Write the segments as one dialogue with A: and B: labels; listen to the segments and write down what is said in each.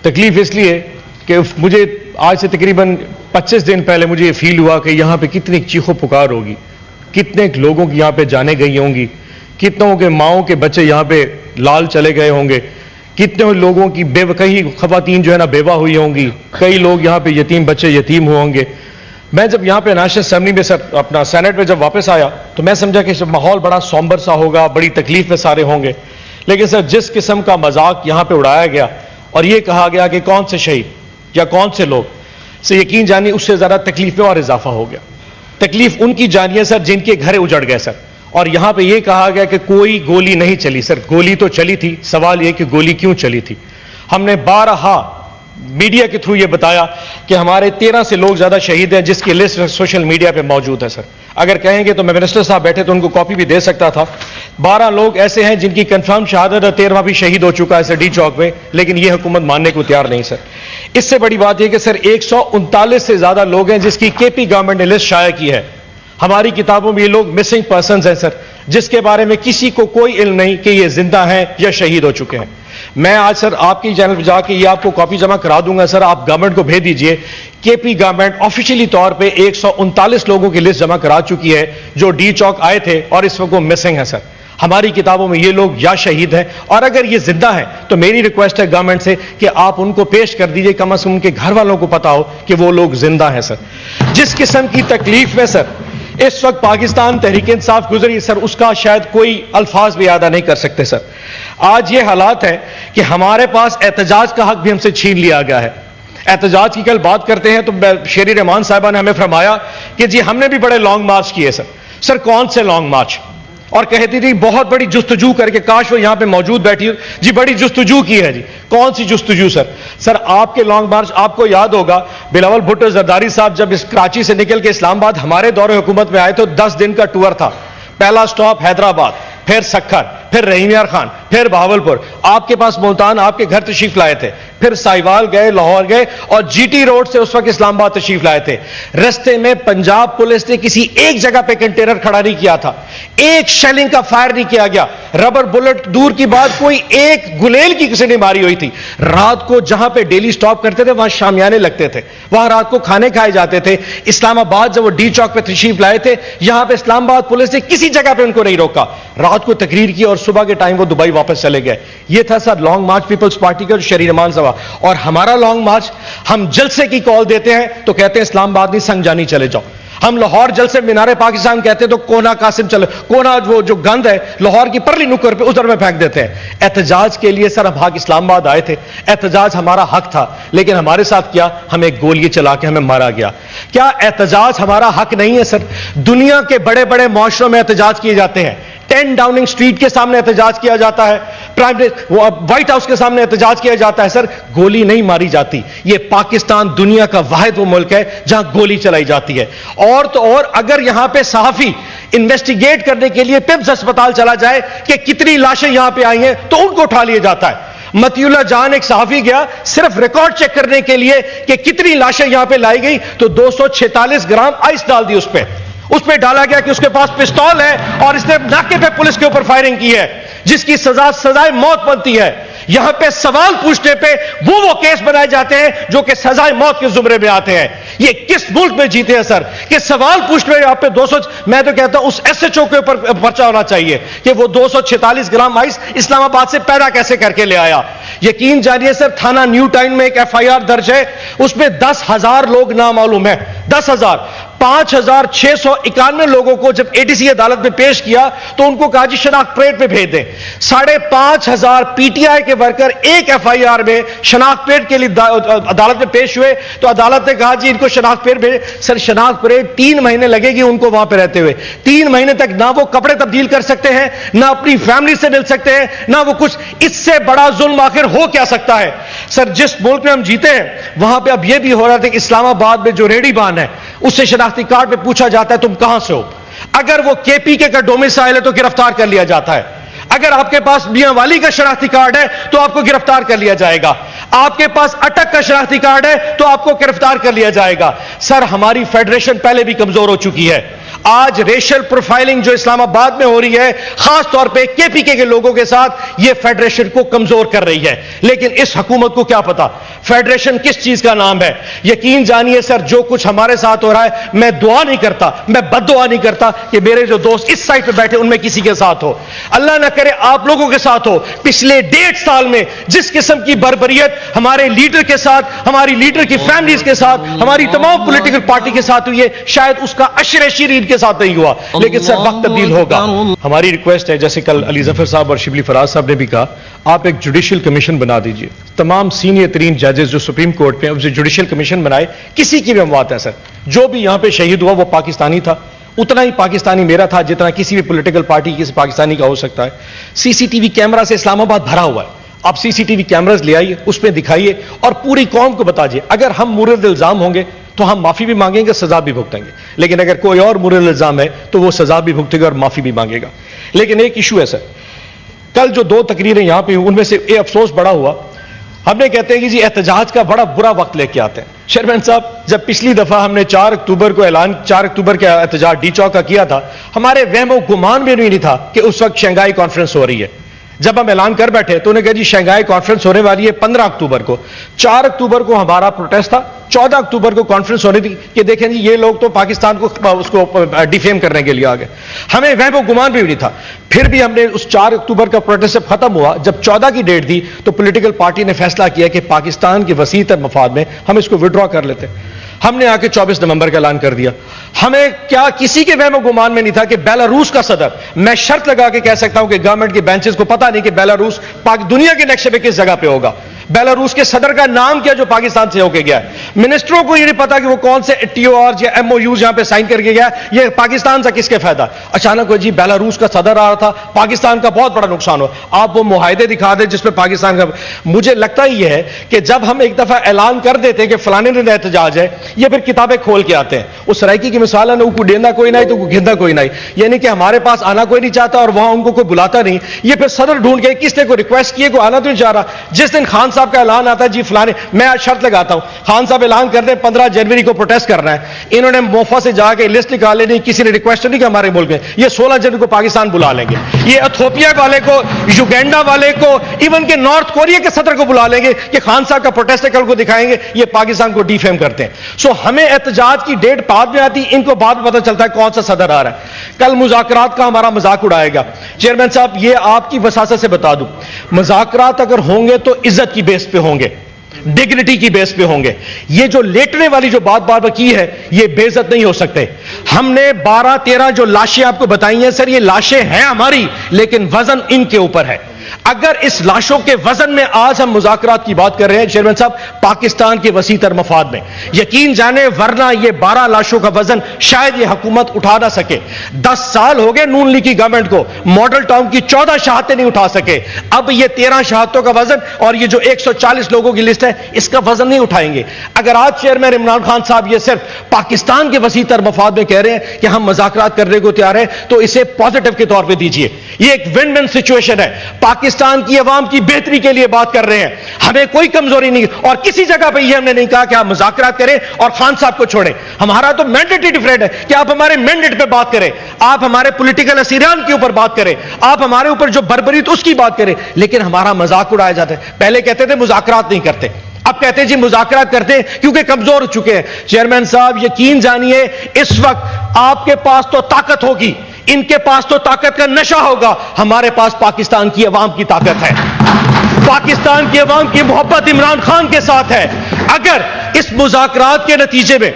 A: تکلیف اس لیے کہ مجھے آج سے تقریباً 25 دن پہلے مجھے یہ فیل ہوا کہ یہاں پہ کتنی چیخو پکار ہوگی، کتنے لوگوں کی یہاں پہ جانے گئی ہوں گی، کتنوں کے ماؤں کے بچے یہاں پہ لال چلے گئے ہوں گے، کتنے لوگوں کی کئی خواتین جو ہے نا بیوہ ہوئی ہوں گی، کئی لوگ یہاں پہ یتیم بچے یتیم ہوئے ہوں گے۔ میں جب یہاں پہ نیشنل اسمبلی میں سر اپنا سینٹ میں جب واپس آیا تو میں سمجھا کہ ماحول بڑا سومبر سا ہوگا، بڑی تکلیف میں سارے ہوں گے، لیکن سر جس قسم کا مذاق یہاں پہ اڑایا گیا اور یہ کہا گیا کہ کون سے شہید یا کون سے لوگ، سے یقین جانیے اس سے زیادہ تکلیف میں اور اضافہ ہو گیا۔ تکلیف ان کی جانیے سر جن کے گھر اجڑ گئے سر، اور یہاں پہ یہ کہا گیا کہ کوئی گولی نہیں چلی۔ سر گولی تو چلی تھی، سوال یہ کہ گولی کیوں چلی تھی؟ ہم نے بارہا میڈیا کے تھرو یہ بتایا کہ ہمارے 13 سے لوگ زیادہ شہید ہیں جس کی لسٹ سوشل میڈیا پہ موجود ہے سر۔ اگر کہیں گے تو میں منسٹر صاحب بیٹھے تو ان کو کاپی بھی دے سکتا تھا۔ 12 لوگ ایسے ہیں جن کی کنفرم شہادت ہے، 13واں بھی شہید ہو چکا ہے سر ڈی چوک میں، لیکن یہ حکومت ماننے کو تیار نہیں سر۔ اس سے بڑی بات یہ کہ سر 139 سے زیادہ لوگ ہیں جس کی کے پی گورنمنٹ نے لسٹ شائع کی ہے۔ ہماری کتابوں میں یہ لوگ مسنگ پرسنز ہیں سر، جس کے بارے میں کسی کو کوئی علم نہیں کہ یہ زندہ ہیں یا شہید ہو چکے ہیں۔ میں آج سر آپ کی چینل پہ جا کے یہ آپ کو کاپی جمع کرا دوں گا سر، آپ گورنمنٹ کو بھیج دیجئے۔ کے پی گورنمنٹ آفیشیلی طور پہ 139 لوگوں کی لسٹ جمع کرا چکی ہے جو ڈی چوک آئے تھے اور اس وقت وہ مسنگ ہیں سر۔ ہماری کتابوں میں یہ لوگ یا شہید ہیں، اور اگر یہ زندہ ہیں تو میری ریکویسٹ ہے گورنمنٹ سے کہ آپ ان کو پیش کر دیجئے، کم از کم ان کے گھر والوں کو پتا ہو کہ وہ لوگ زندہ ہیں سر۔ جس قسم کی تکلیف میں سر اس وقت پاکستان تحریک انصاف گزری سر، اس کا شاید کوئی الفاظ بھی ادا نہیں کر سکتے سر۔ آج یہ حالات ہے کہ ہمارے پاس احتجاج کا حق بھی ہم سے چھین لیا گیا ہے۔ احتجاج کی کل بات کرتے ہیں تو شیری رحمان صاحبہ نے ہمیں فرمایا کہ جی ہم نے بھی بڑے لانگ مارچ کیے سر۔ سر کون سے لانگ مارچ؟ اور کہتی تھی بہت بڑی جستجو کر کے، کاش وہ یہاں پہ موجود بیٹھی ہو، جی بڑی جستجو کی ہے۔ جی کون سی جستجو سر؟ سر آپ کے لانگ مارچ آپ کو یاد ہوگا، بلاول بھٹو زرداری صاحب جب اس کراچی سے نکل کے اسلام آباد ہمارے دور حکومت میں آئے تو 10 دن کا ٹور تھا۔ پہلا سٹاپ حیدرآباد، پھر سکھر، پھر رحیم یار خان، پھر بہاولپور، آپ کے پاس ملتان آپ کے گھر تشریف لائے تھے، پھر سائیوال گئے، لاہور گئے، اور جی ٹی روڈ سے اس وقت اسلام آباد تشریف لائے تھے۔ رستے میں پنجاب پولیس نے کسی ایک جگہ پہ کنٹینر کھڑا نہیں کیا تھا، ایک شیلنگ کا فائر نہیں کیا گیا، ربر بلٹ دور کی بات، کوئی ایک گلیل کی کسی نے ماری ہوئی تھی۔ رات کو جہاں پہ ڈیلی سٹاپ کرتے تھے وہاں شامیانے لگتے تھے، وہاں رات کو کھانے کھائے جاتے تھے۔ اسلام آباد جب وہ ڈی چوک پہ تشریف لائے تھے، یہاں پہ اسلام آباد پولیس نے کسی جگہ پہ ان کو نہیں روکا، رات کو تقریر کی اور صبح کے ٹائم وہ دبئی واپس چلے گئے۔ یہ تھا سر لانگ مارچ پیپلز پارٹی کا، شہری رحمان صاحب۔ اور ہمارا لانگ مارچ، ہم جلسے کی کال دیتے ہیں تو کہتے ہیں اسلام آباد نہیں سنگ جانی چلے جاؤ۔ ہم لاہور جلسے مینار پاکستان کہتے ہیں تو کونا قاسم چلے، کونا وہ جو گند ہے لاہور کی پرلی نکر پہ ادھر میں پھینک دیتے ہیں۔ احتجاج کے لیے سر ہم حق اسلام آباد آئے تھے، احتجاج ہمارا حق تھا، لیکن ہمارے ساتھ کیا، ہمیں گولی چلا کے ہمیں مارا گیا۔ کیا احتجاج ہمارا حق نہیں ہے سر؟ دنیا کے بڑے بڑے معاشروں میں احتجاج کیے جاتے ہیں، 10 ڈاؤننگ سٹریٹ کے سامنے احتجاج کیا جاتا ہے، وائٹ ہاؤس کے سامنے احتجاج کیا جاتا ہے سر، گولی نہیں ماری جاتی۔ یہ پاکستان دنیا کا واحد وہ ملک ہے جہاں گولی چلائی جاتی ہے۔ اور تو اور اگر یہاں پہ صحافی انویسٹیگیٹ کرنے کے لیے پپس اسپتال چلا جائے کہ کتنی لاشیں یہاں پہ آئی ہیں تو ان کو اٹھا لیا جاتا ہے۔ متی اللہ جان ایک صحافی گیا صرف ریکارڈ چیک کرنے کے لیے کہ کتنی لاشیں یہاں پہ لائی گئی تو 246 گرام آئس ڈال دی اس پہ ڈالا گیا کہ اس کے پاس پستول ہے اور اس نے ناکے پہ پولیس کے اوپر فائرنگ کی ہے، جس کی سزائے موت بنتی ہے۔ یہاں پہ سوال پوچھنے پہ وہ کیس بنائے جاتے ہیں جو کہ سزائے موت کے زمرے میں آتے ہیں۔ یہ کس ملک میں جیتے ہیں سر کہ سوال پوچھنے میں آپ پہ 200، میں تو کہتا ہوں اس ایس ایچ او کے اوپر پرچہ ہونا چاہیے کہ وہ 246 گرام آئس اسلام آباد سے پیدا کیسے کر کے لے آیا۔ یقین جانیے سر تھانہ نیو ٹاؤن میں ایک FIR درج ہے، اس میں 10,000 لوگ نامعلوم ہیں، 10,000۔ 5,691 لوگوں کو جب ADC عدالت میں پیش کیا تو ان کو کہا جی شناخت پلیٹ پہ بھیج دیں۔ 5,500 PTI کے ورکر ایک FIR میں شناخت پلیٹ کے لیے عدالت میں پیش ہوئے تو عدالت نے کہا جی ان کو شناخت پلیٹ بھیجیں۔ سر شناخت پلیٹ 3 مہینے لگے گی ان کو وہاں پہ رہتے ہوئے، 3 مہینے تک نہ وہ کپڑے تبدیل کر سکتے ہیں، نہ اپنی فیملی سے مل سکتے ہیں، نہ وہ کچھ۔ اس سے بڑا ظلم آخر ہو کیا سکتا ہے؟ سر جس ملک میں ہم جیتے ہیں وہاں پہ اب یہ بھی ہو رہا تھا کہ اسلام آباد میں جو ریڈی بان ہے اس سے شناختی کارڈ پہ پوچھا جاتا ہے تم کہاں سے ہو، اگر وہ KPK کا ڈومیسائل ہے تو گرفتار کر لیا جاتا ہے، اگر آپ کے پاس میاں والی کا شناختی کارڈ ہے تو آپ کو گرفتار کر لیا جائے گا، آپ کے پاس اٹک کا شناختی کارڈ ہے تو آپ کو گرفتار کر لیا جائے گا۔ سر ہماری فیڈریشن پہلے بھی کمزور ہو چکی ہے،
B: آج ریشل پروفائلنگ جو اسلام آباد میں ہو رہی ہے خاص طور پہ کے پی کے لوگوں کے ساتھ، یہ فیڈریشن کو کمزور کر رہی ہے. لیکن اس حکومت کو کیا پتا فیڈریشن کس چیز کا نام ہے. یقین جانیے سر، جو کچھ ہمارے ساتھ ہو رہا ہے، میں دعا نہیں کرتا، میں بد دعا نہیں کرتا کہ میرے جو دوست اس سائٹ پہ بیٹھے ان میں کسی کے ساتھ ہو. اللہ نہ کرے آپ لوگوں کے ساتھ ہو. پچھلے 1.5 سال میں جس قسم کی بربریت ہمارے لیڈر کے ساتھ، ہماری لیڈر کی فیملیز کے ساتھ، ہماری تمام پولیٹیکل پارٹی کے ساتھ ہوئی ہے، شاید اس کا عشر شیرین کے ساتھ نہیں ہوا. لیکن سر وقت تبدیل ہوگا. ہماری ریکویسٹ ہے، جیسے کل علی ظفر صاحب اور شبلی فراز صاحب نے بھی کہا، آپ ایک جوڈیشل کمیشن بنا دیجئے. تمام سینئر ترین ججز جو سپریم کورٹ پہ ہیں جوڈیشل کمیشن بنائے. کسی کی بھی اموات ہے سر، جو بھی یہاں پہ شہید ہوا وہ پاکستانی تھا، اتنا ہی پاکستانی میرا تھا جتنا کسی بھی پولیٹیکل پارٹی کسی پاکستانی کا ہو سکتا ہے. سی سی ٹی وی کیمرہ سے اسلام آباد بھرا ہوا ہے. آپ سی سی ٹی وی کیمراز لے آئیے، اس پہ دکھائیے اور پوری قوم کو بتا دیجیے. اگر ہم مورد الزام ہوں گے تو ہم معافی بھی مانگیں گے، سزا بھی بھگتیں گے. لیکن اگر کوئی اور مورد الزام ہے تو وہ سزا بھی بھگتے گا اور معافی بھی مانگے گا. لیکن ایک ایشو ہے سر، کل جو 2 تقریریں یہاں پہ ان میں سے یہ افسوس بڑا ہوا، ہم نے کہتے ہیں کہ جی احتجاج کا بڑا برا وقت لے کے آتے ہیں. چیئرمین صاحب، جب پچھلی دفعہ ہم نے 4 اکتوبر کو اعلان 4 اکتوبر کا احتجاج ڈی چوک کا کیا تھا، ہمارے وہم و گمان بھی نہیں تھا کہ اس وقت شنگھائی کانفرنس ہو رہی ہے. جب ہم اعلان کر بیٹھے تو انہیں کہا جی شنگھائی کانفرنس ہونے والی ہے 15 اکتوبر کو. 4 اکتوبر کو ہمارا پروٹیسٹ تھا، 14 اکتوبر کو کانفرنس ہونی تھی کہ دیکھیں جی یہ لوگ تو پاکستان کو اس کو ڈیفیم کرنے کے لیے آ گئے. ہمیں وہم و گمان بھی نہیں تھا. پھر بھی ہم نے اس 4 اکتوبر کا پروٹیسٹ جب ختم ہوا، جب 14 کی ڈیٹ دی تو پولیٹیکل پارٹی نے فیصلہ کیا کہ پاکستان کے وسیع تر مفاد میں ہم اس کو وڈرا کر لیتے. ہم نے آ کے 24 نومبر کا اعلان کر دیا. ہمیں کیا کسی کے وہم و گمان میں نہیں تھا کہ بیلاروس کا صدر، میں شرط لگا کے کہہ سکتا ہوں کہ گورنمنٹ کے بینچز کو پتہ نہیں کہ بیلاروس دنیا کے نقشے پہ کس جگہ پہ ہوگا. بیلاروس کے صدر کا نام کیا جو پاکستان سے ہو کے گیا ہے. منسٹروں کو یہ نہیں پتا کہ وہ کون سے ٹی او آر یا ایم او یوز یہاں پہ سائن کر کے گیا، یہ پاکستان سے کس کے فائدہ. اچانک وہ جی بیلاروس کا صدر آ رہا تھا، پاکستان کا بہت بڑا نقصان ہو. آپ وہ معاہدے دکھا دیں جس پہ پاکستان کا. مجھے لگتا ہی یہ ہے کہ جب ہم ایک دفعہ اعلان کر دیتے ہیں کہ فلانے دن احتجاج ہے، یہ پھر کتابیں کھول کے آتے ہیں. اس سرائکی کی مثال ہے نا، کو ڈیندا کوئی نہیں تو کو گھندا کوئی نہیں، یعنی کہ ہمارے پاس آنا کوئی نہیں چاہتا اور وہاں ان کو کوئی بلاتا نہیں. یہ پھر صدر ڈھونڈ کے کس نے کوئی ریکویسٹ کیے، کوئی آنا تو نہیں چاہ رہا. جس دن خان صاحب کا اعلان آتا ہے جی فلانے، میں آج شرط لگاتا ہوں خان صاحب اعلان کر دیں 15 جنوری کو پروٹیسٹ کرنا ہے. انہوں نے موفا سے جا کے لسٹ نکالے نہیں، کسی نے ریکویسٹ نہیں کہ ہمارے ملک میں یہ 16 جنوری کو پاکستان بلا لیں گے. یہ ایتھوپیا والے کو، یوگینڈا والے کو، ایون کہ نارتھ کوریا کے صدر کو بلا لیں گے کہ خان صاحب کا پروٹیسٹ کل کو دکھائیں گے. یہ پاکستان کو ڈیفیم کرتے ہیں. سو ہمیں احتجاج کی ڈیٹ بعد میں آتی، ان کو بعد میں پتہ چلتا ہے کون سا صدر آ رہا ہے. کل مذاکرات کا ہمارا مذاق اڑائے گا. چیئرمین صاحب یہ آپ کی وساست سے بتا دوں، مذاکرات اگر ہوں گے تو عزت کی بیس پہ ہوں گے، ڈگنیٹی کی بیس پہ ہوں گے. یہ جو لیٹنے والی جو بات بار بار کی ہے یہ بے عزت نہیں ہو سکتے. ہم نے 12-13 جو لاشیں آپ کو بتائی ہیں سر، یہ لاشیں ہیں ہماری لیکن وزن ان کے اوپر ہے. اگر اس لاشوں کے وزن میں آج ہم مذاکرات کی بات کر رہے ہیں چیئرمین صاحب پاکستان کے وسیع تر مفاد میں، یقین جانے ورنہ یہ 12 لاشوں کا وزن شاید یہ حکومت اٹھا نہ سکے. 10 سال ہو گئے نون لیگ کی گورنمنٹ کو، ماڈل ٹاؤن کی 14 شہادتیں نہیں اٹھا سکے. اب یہ 13 شہادتوں کا وزن اور یہ جو 140 لوگوں کی لسٹ ہے اس کا وزن نہیں اٹھائیں گے. اگر آج چیئرمین عمران خان صاحب یہ صرف پاکستان کے وسیع تر مفاد میں کہہ رہے ہیں کہ ہم مذاکرات کرنے کو تیار ہیں تو اسے پازیٹو کے طور پہ دیجیے. یہ ایک ون ون سچویشن ہے. پاکستان کی عوام کی بہتری کے لیے بات کر رہے ہیں، ہمیں کوئی کمزوری نہیں. اور کسی جگہ پہ یہ ہم نے نہیں کہا کہ آپ مذاکرات کریں اور خان صاحب کو چھوڑیں. ہمارا تو مینڈیٹ ہی ڈفرینٹ ہے کہ آپ ہمارے مینڈیٹ پہ بات کریں، آپ ہمارے پولیٹیکل اسیران کے اوپر بات کریں، آپ ہمارے اوپر جو بربریت اس کی بات کریں. لیکن ہمارا مذاق اڑایا جاتا ہے. پہلے کہتے تھے مذاکرات نہیں کرتے، اب کہتے ہیں جی مذاکرات کرتے ہیں کیونکہ کمزور ہو چکے ہیں. چیئرمین صاحب یقین جانیے اس وقت آپ کے پاس تو طاقت ہوگی، ان کے پاس تو طاقت کا نشہ ہوگا، ہمارے پاس پاکستان کی عوام کی طاقت ہے. پاکستان کی عوام کی محبت عمران خان کے ساتھ ہے. اگر اس مذاکرات کے نتیجے میں،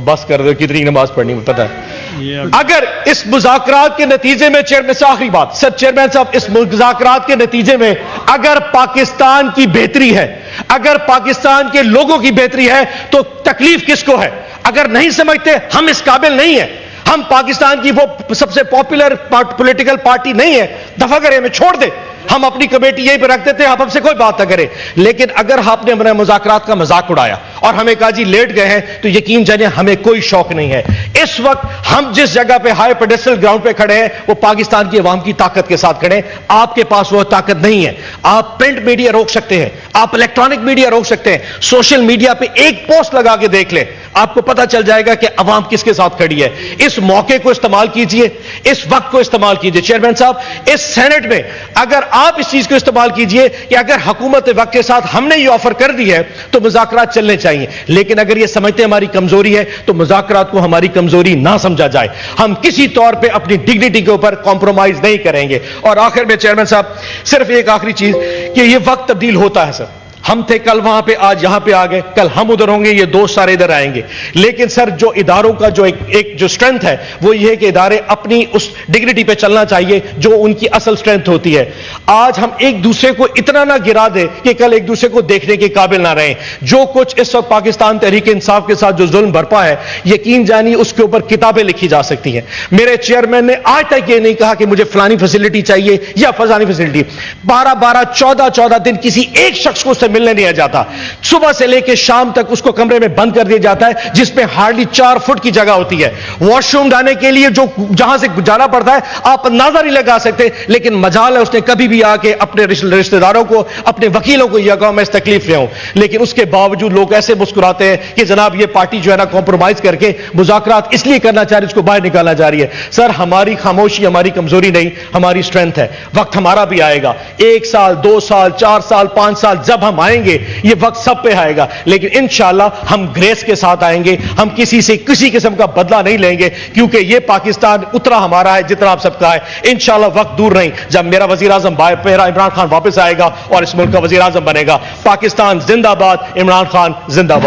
B: بس کر دو کتنی نماز پڑھنی میں پتہ ہے، اگر اس مذاکرات کے نتیجے میں چیئرمین سے آخری بات سر، چیئرمین صاحب اس مذاکرات کے نتیجے میں اگر پاکستان کی بہتری ہے، اگر پاکستان کے لوگوں کی بہتری ہے تو تکلیف کس کو ہے؟ اگر نہیں سمجھتے ہم اس قابل نہیں ہیں، ہم پاکستان کی وہ سب سے پاپولر پولیٹیکل پارٹی نہیں ہے، دفع کریں ہمیں، چھوڑ دیں. ہم اپنی کمیٹی یہیں پہ رکھ دیتے ہیں، آپ ہم سے کوئی بات نہ کریں. لیکن اگر آپ نے ہمارے مذاکرات کا مذاق اڑایا اور ہمیں کہا جی لیٹ گئے ہیں, تو یقین جانیں ہمیں کوئی شوق نہیں ہے. اس وقت ہم جس جگہ پہ ہائی پیڈسٹل گراؤنڈ پہ کھڑے ہیں وہ پاکستان کی عوام کی طاقت کے ساتھ کھڑے ہیں. آپ کے پاس وہ طاقت نہیں ہے. آپ پرنٹ میڈیا روک سکتے ہیں, آپ الیکٹرانک میڈیا روک سکتے ہیں, سوشل میڈیا پہ ایک پوسٹ لگا کے دیکھ لیں, آپ کو پتا چل جائے گا کہ عوام کس کے ساتھ کھڑی ہے. اس موقع کو استعمال کیجئے, اس وقت کو استعمال کیجئے. چیئرمین صاحب, اس سینٹ میں اگر آپ اس چیز کو استعمال کیجئے کہ اگر حکومت وقت کے ساتھ ہم نے یہ آفر کر دی ہے تو مذاکرات چلنے چاہیے, لیکن اگر یہ سمجھتے ہماری کمزوری ہے تو مذاکرات کو ہماری کمزوری نہ سمجھا جائے. ہم کسی طور پہ اپنی ڈگنیٹی کے اوپر کمپرومائز نہیں کریں گے. اور آخر میں چیئرمین صاحب صرف ایک آخری چیز کہ یہ وقت تبدیل ہوتا ہے. سر ہم تھے کل وہاں پہ, آج یہاں پہ آ گئے, کل ہم ادھر ہوں گے, یہ دوست سارے ادھر آئیں گے. لیکن سر جو اداروں کا جو ایک جو اسٹرینتھ ہے وہ یہ ہے کہ ادارے اپنی اس ڈگنیٹی پہ چلنا چاہیے جو ان کی اصل اسٹرینتھ ہوتی ہے. آج ہم ایک دوسرے کو اتنا نہ گرا دے کہ کل ایک دوسرے کو دیکھنے کے قابل نہ رہیں. جو کچھ اس وقت پاکستان تحریک انصاف کے ساتھ جو ظلم برپا ہے, یقین جانی اس کے اوپر کتابیں لکھی جا سکتی ہیں. میرے چیئرمین نے آج تک یہ نہیں کہا کہ مجھے فلانی فیسلٹی چاہیے یا فلانی فیسلٹی. 14 دن کسی ایک شخص کو اس سے ملنے نہیں جاتا. صبح سے لے کے شام تک اس کو کمرے میں بند کر دیا جاتا ہے جس میں ہارڈلی 4 فٹ کی جگہ ہوتی ہے. واش روم جانے کے لیے جو جہاں سے جانا پڑتا ہے آپ اندازہ نہیں لگا سکتے, لیکن مجال ہے اس نے کبھی بھی آ کے اپنے رشتہ داروں کو, اپنے وکیلوں کو یہ کہا میں اس تکلیف میں ہوں. لیکن اس کے باوجود لوگ ایسے مسکراتے ہیں کہ جناب یہ پارٹی جو ہے نا کمپرومائز کر کے مذاکرات اس لیے کرنا چاہ رہی ہے, اس کو باہر نکالنا جا رہی ہے. سر ہماری خاموشی ہماری کمزوری نہیں, ہماری اسٹرینتھ ہے. وقت ہمارا بھی آئے گا, 1 سال 2 سال 4 سال 5 سال جب ہم آئیں گے یہ وقت سب پہ آئے گا, لیکن انشاءاللہ ہم گریس کے ساتھ آئیں گے. ہم کسی سے کسی قسم کا بدلہ نہیں لیں گے, کیونکہ یہ پاکستان اتنا ہمارا ہے جتنا آپ سب کا ہے. انشاءاللہ وقت دور نہیں جب میرا وزیر اعظم میرا عمران خان واپس آئے گا اور اس ملک کا وزیر اعظم بنے گا. پاکستان زندہ باد, عمران خان زندہ باد.